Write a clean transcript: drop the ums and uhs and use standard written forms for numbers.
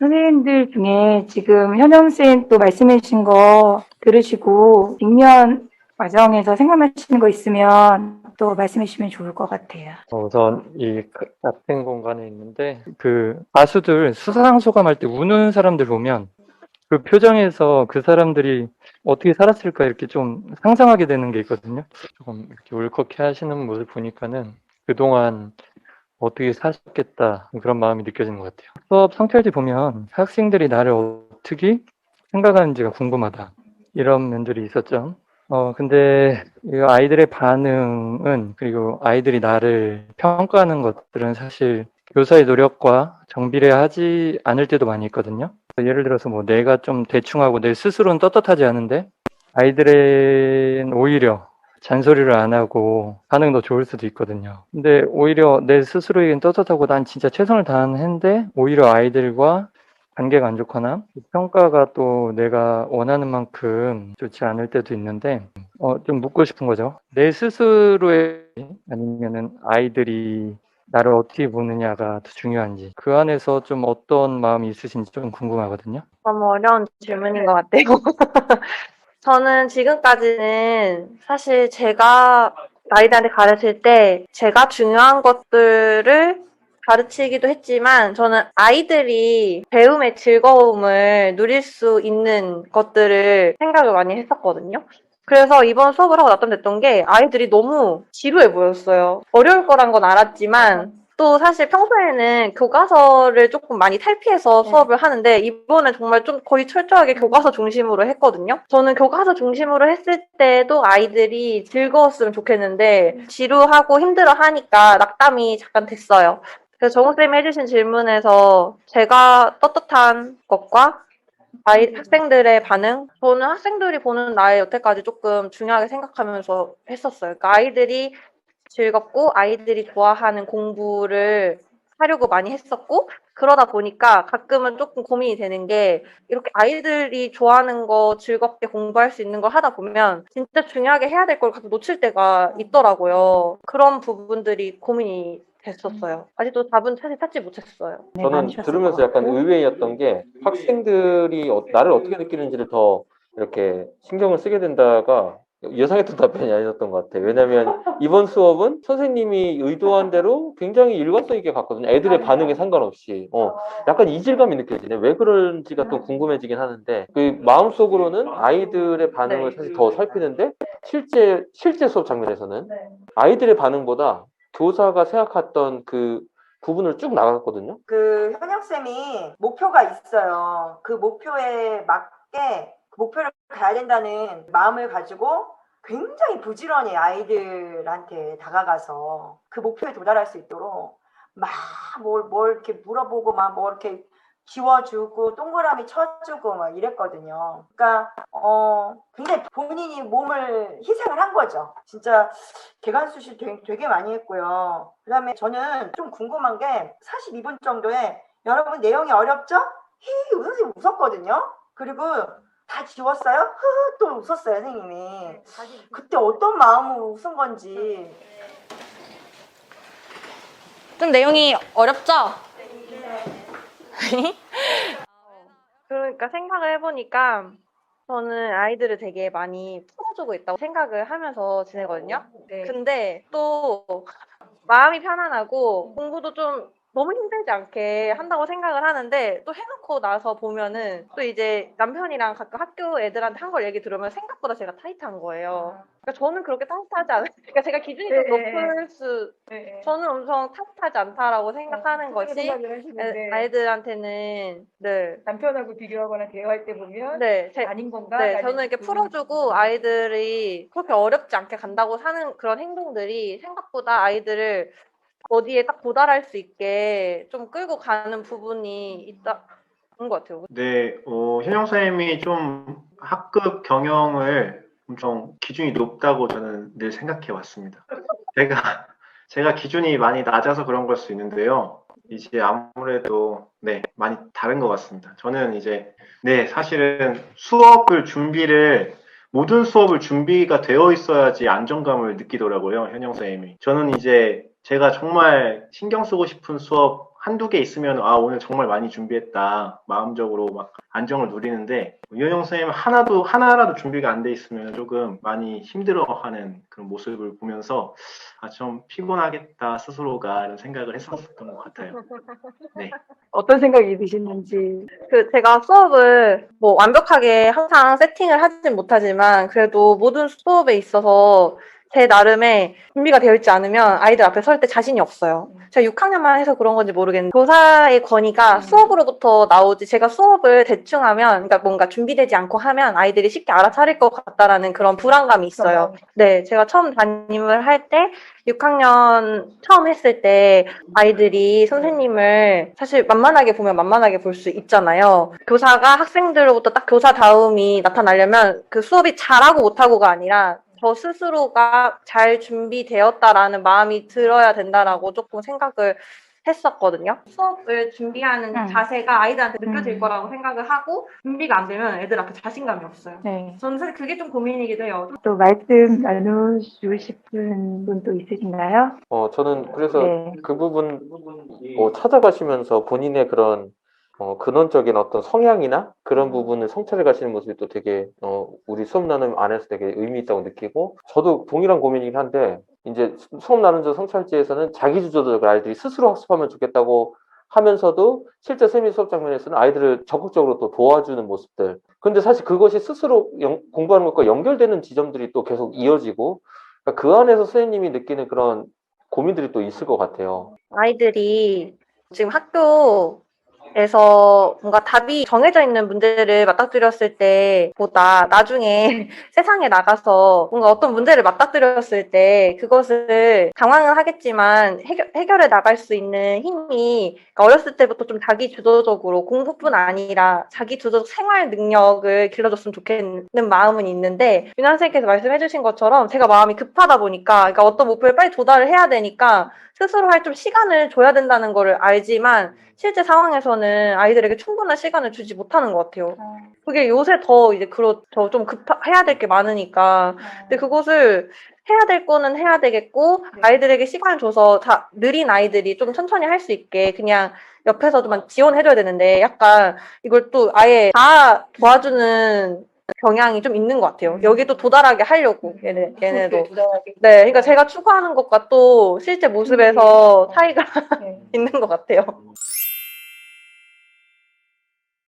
선생님들 중에 지금 현영 쌤 또 말씀해 주신 거 들으시고 직면 과정에서 생각나시는 거 있으면 또 말씀해 주시면 좋을 것 같아요. 우선 이 같은 공간에 있는데 그 가수들 수상 소감할 때 우는 사람들 보면 그 표정에서 그 사람들이 어떻게 살았을까 이렇게 좀 상상하게 되는 게 있거든요. 조금 이렇게 울컥해 하시는 모습 보니까는 그동안 어떻게 사셨겠다 그런 마음이 느껴지는 것 같아요. 수업 성찰지 보면 학생들이 나를 어떻게 생각하는지가 궁금하다 이런 면들이 있었죠. 근데 이 아이들의 반응은 그리고 아이들이 나를 평가하는 것들은 사실 교사의 노력과 정비례하지 않을 때도 많이 있거든요. 예를 들어서 뭐 내가 좀 대충하고 내 스스로는 떳떳하지 않은데 아이들은 오히려 잔소리를 안 하고 반응 더 좋을 수도 있거든요. 근데 오히려 내 스스로에겐 떳떳하고 난 진짜 최선을 다했는데 오히려 아이들과 관계가 안 좋거나 평가가 또 내가 원하는 만큼 좋지 않을 때도 있는데 좀 묻고 싶은 거죠. 내 스스로의 아니면은 아이들이 나를 어떻게 보느냐가 더 중요한지 그 안에서 좀 어떤 마음이 있으신지 좀 궁금하거든요. 너무 어려운 질문인 것 같아요. 저는 지금까지는 사실 제가 아이들한테 가르칠 때 제가 중요한 것들을 가르치기도 했지만 저는 아이들이 배움의 즐거움을 누릴 수 있는 것들을 생각을 많이 했었거든요. 그래서 이번 수업을 하고 나타냈던 게 아이들이 너무 지루해 보였어요. 어려울 거란 건 알았지만 또 사실 평소에는 교과서를 조금 많이 탈피해서 수업을 하는데 이번엔 정말 좀 거의 철저하게 교과서 중심으로 했거든요. 저는 교과서 중심으로 했을 때도 아이들이 즐거웠으면 좋겠는데 지루하고 힘들어하니까 낙담이 잠깐 됐어요. 그래서 정우쌤이 해주신 질문에서 제가 떳떳한 것과 학생들의 반응? 저는 학생들이 보는 나의 여태까지 조금 중요하게 생각하면서 했었어요. 그러니까 아이들이 즐겁고 아이들이 좋아하는 공부를 하려고 많이 했었고 그러다 보니까 가끔은 조금 고민이 되는 게 이렇게 아이들이 좋아하는 거 즐겁게 공부할 수 있는 걸 하다 보면 진짜 중요하게 해야 될 걸 가끔 놓칠 때가 있더라고요. 그런 부분들이 고민이 됐었어요. 아직도 답은 사실 찾지 못했어요. 네, 저는 많으셨을 들으면서 것 약간 같고. 의외였던 게 학생들이 나를 어떻게 느끼는지를 더 이렇게 신경을 쓰게 된다가 예상했던 답변이 아니었던 것 같아요. 왜냐하면 이번 수업은 선생님이 의도한 대로 굉장히 일관성 있게 갔거든요. 애들의 반응에 상관없이. 약간 이질감이 느껴지네. 왜 그런지가 또 궁금해지긴 하는데 그 마음속으로는 아이들의 반응을 사실 더 살피는데 실제 수업 장면에서는 아이들의 반응보다 교사가 생각했던 그 부분을 쭉 나갔거든요. 그 현영쌤이 목표가 있어요. 그 목표에 맞게 그 목표를 가야 된다는 마음을 가지고 굉장히 부지런히 아이들한테 다가가서 그 목표에 도달할 수 있도록 막 뭘 이렇게 물어보고 막 뭐 이렇게 지워주고 동그라미 쳐주고 막 이랬거든요. 그러니까 굉장히 본인이 몸을 희생을 한 거죠. 진짜 개간수술 되게 많이 했고요. 그 다음에 저는 좀 궁금한 게 42분 정도에 여러분 내용이 어렵죠? 히 선생님 웃었거든요. 그리고 다 지웠어요? 흐흐 또 웃었어요 선생님이. 그때 어떤 마음으로 웃은 건지. 좀 내용이 어렵죠? 그러니까 생각을 해보니까 저는 아이들을 되게 많이 풀어주고 있다고 생각을 하면서 지내거든요. 근데 또 마음이 편안하고 공부도 좀 너무 힘들지 않게 한다고 생각을 하는데 또 해놓고 나서 보면은 또 이제 남편이랑 가끔 학교 애들한테 한 걸 얘기 들으면 생각보다 제가 타이트한 거예요. 그러니까 저는 그렇게 타이트하지 않아요. 그러니까 제가 기준이 좀 높을 저는 엄청 타이트하지 않다라고 생각하는 것이 아이들한테는 네. 남편하고 비교하거나 대화할 때 보면 네, 아닌 건가? 네, 저는 이렇게 풀어주고 아이들이 그렇게 어렵지 않게 간다고 사는 그런 행동들이 생각보다 아이들을 어디에 딱 도달할 수 있게 좀 끌고 가는 부분이 있다는 것 같아요. 네, 현영 선생님이 좀 학급 경영을 엄청 기준이 높다고 저는 늘 생각해 왔습니다. 제가 기준이 많이 낮아서 그런 걸 수 있는데요. 이제 아무래도 네, 많이 다른 것 같습니다. 저는 이제 네, 사실은 모든 수업을 준비가 되어 있어야지 안정감을 느끼더라고요, 현영 선생님이. 저는 이제 제가 정말 신경 쓰고 싶은 수업 한두 개 있으면 아 오늘 정말 많이 준비했다 마음적으로 막 안정을 누리는데 유현영 선생님 하나라도 준비가 안 돼 있으면 조금 많이 힘들어하는 그런 모습을 보면서 아 좀 피곤하겠다 스스로가 이런 생각을 했었던 것 같아요. 네. 어떤 생각이 드시는지. 제가 수업을 뭐 완벽하게 항상 세팅을 하진 못하지만 그래도 모든 수업에 있어서 제 나름의 준비가 되어 있지 않으면 아이들 앞에 설 때 자신이 없어요. 제가 6학년만 해서 그런 건지 모르겠는데 교사의 권위가 수업으로부터 나오지 제가 수업을 대충 하면 그러니까 뭔가 준비되지 않고 하면 아이들이 쉽게 알아차릴 것 같다라는 그런 불안감이 있어요. 네, 제가 처음 담임을 할 때 6학년 처음 했을 때 아이들이 선생님을 사실 만만하게 보면 만만하게 볼 수 있잖아요. 교사가 학생들로부터 딱 교사다움이 나타나려면 그 수업이 잘하고 못하고가 아니라 저 스스로가 잘 준비되었다라는 마음이 들어야 된다라고 조금 생각을 했었거든요. 수업을 준비하는 자세가 아이들한테 느껴질 거라고 생각을 하고 준비가 안 되면 애들 앞에 자신감이 없어요. 네. 저는 사실 그게 좀 고민이기도 해요. 또 말씀 나누시고 싶은 분 또 있으신가요? 저는 그래서 네. 그 부분 찾아가시면서 본인의 그런 근원적인 어떤 성향이나 그런 부분을 성찰해 가시는 모습이 또 되게 우리 수업 나눔 안에서 되게 의미 있다고 느끼고 저도 동일한 고민이긴 한데 이제 수업 나눔 성찰지에서는 자기 주도적으로 아이들이 스스로 학습하면 좋겠다고 하면서도 실제 세미 수업 장면에서는 아이들을 적극적으로 또 도와주는 모습들. 근데 사실 그것이 스스로 공부하는 것과 연결되는 지점들이 또 계속 이어지고 그러니까 그 안에서 선생님이 느끼는 그런 고민들이 또 있을 것 같아요. 아이들이 지금 학교에서 뭔가 답이 정해져 있는 문제를 맞닥뜨렸을 때보다 나중에 세상에 나가서 뭔가 어떤 문제를 맞닥뜨렸을 때 그것을 당황은 하겠지만 해결해 나갈 수 있는 힘이 그러니까 어렸을 때부터 좀 자기 주도적으로 공부뿐 아니라 자기 주도적 생활 능력을 길러줬으면 좋겠는 마음은 있는데 윤아 선생님께서 말씀해 주신 것처럼 제가 마음이 급하다 보니까 그러니까 어떤 목표에 빨리 도달을 해야 되니까 스스로 할 좀 시간을 줘야 된다는 거를 알지만 실제 상황에서는 아이들에게 충분한 시간을 주지 못하는 것 같아요. 그게 요새 더 이제 더 좀 해야 될 게 많으니까. 근데 그것을 해야 될 거는 해야 되겠고 아이들에게 시간을 줘서 다 느린 아이들이 좀 천천히 할 수 있게 그냥 옆에서도만 지원해줘야 되는데 약간 이걸 또 아예 다 도와주는 경향이 좀 있는 것 같아요. 여기도 도달하게 하려고 얘네도. 네, 그러니까 제가 추구하는 것과 또 실제 모습에서 차이가 네. 있는 것 같아요.